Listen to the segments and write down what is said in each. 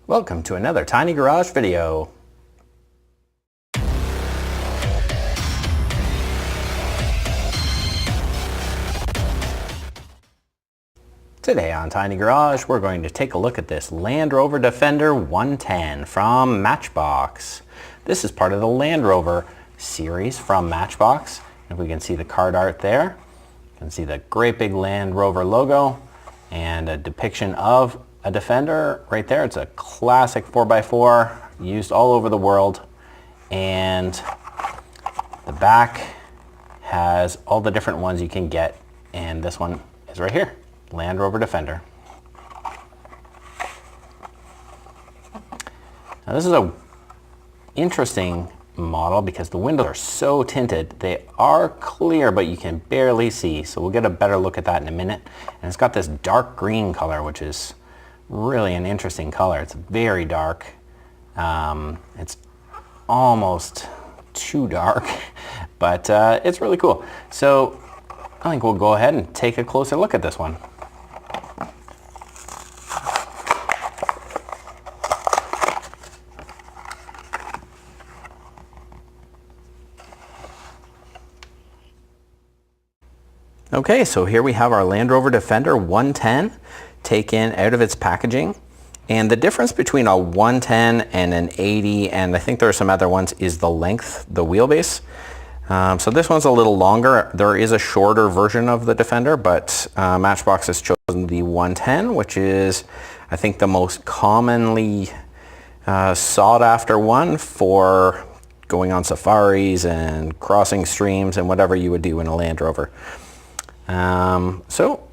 Welcome to another Tiny Garage video. Today on Tiny Garage, we're going to take a look at this Land Rover Defender 110 from Matchbox. This is part of the Land Rover series from Matchbox. If we can see the card art there, you can see the great big Land Rover logo and a depiction of a Defender right there. It's a classic 4x4 used all over the world, and the back has all the different ones you can get, and this one is right here, Land Rover Defender. Now this is a interesting model because the windows are so tinted. They are clear, but you can barely see, so we'll get a better look at that in a minute. And it's got this dark green color, which is really an interesting color. It's very dark. It's almost too dark, but it's really cool. So I think we'll go ahead and take a closer look at this one. Okay, so here we have our Land Rover Defender 110 taken out of its packaging. And the difference between a 110 and an 80, and I think there are some other ones, is the length, the wheelbase. So this one's a little longer. There is a shorter version of the Defender, but Matchbox has chosen the 110, which is, I think, the most commonly sought after one for going on safaris and crossing streams and whatever you would do in a Land Rover. So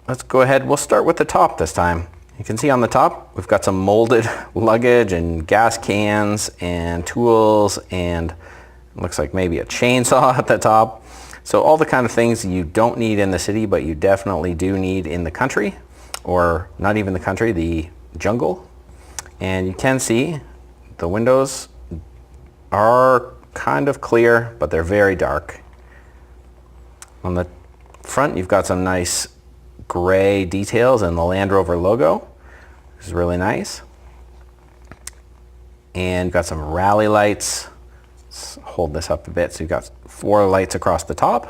let's go ahead. We'll start with the top this time. You can see on the top we've got some molded luggage and gas cans and tools, and it looks like maybe a chainsaw at the top. So all the kind of things you don't need in the city, but you definitely do need in the country, or not even the country, the jungle. And you can see the windows are kind of clear, but they're very dark. On the front you've got some nice gray details and the Land Rover logo, which is really nice. And you've got some rally lights. Let's hold this up a bit. So you've got 4 lights across the top,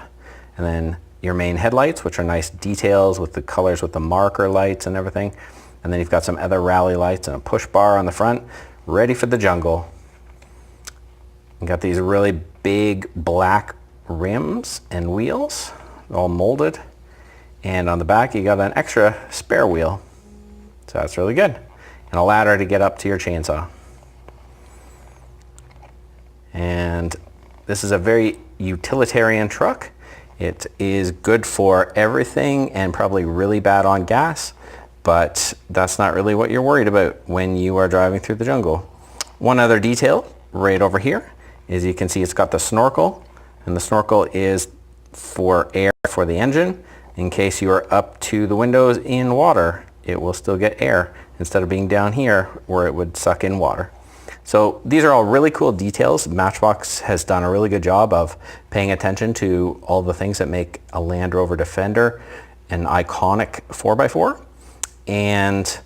and then your main headlights, which are nice details with the colors with the marker lights and everything. And then you've got some other rally lights and a push bar on the front, ready for the jungle. You've got these really big black rims and wheels, all molded. And on the back you got an extra spare wheel, so that's really good, and a ladder to get up to your chainsaw. And this is a very utilitarian truck. It is good for everything and probably really bad on gas, but that's not really what you're worried about when you are driving through the jungle. One other detail right over here is you can see it's got the snorkel, and the snorkel is for air for the engine. In case you are up to the windows in water, it will still get air instead of being down here where it would suck in water. So these are all really cool details. Matchbox has done a really good job of paying attention to all the things that make a Land Rover Defender an iconic 4x4. And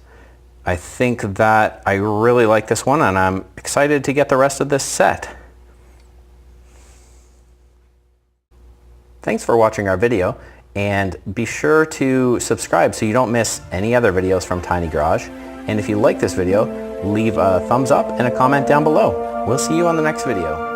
I think that I really like this one, and I'm excited to get the rest of this set. Thanks for watching our video, and be sure to subscribe so you don't miss any other videos from Tiny Garage. And if you like this video, leave a thumbs up and a comment down below. We'll see you on the next video.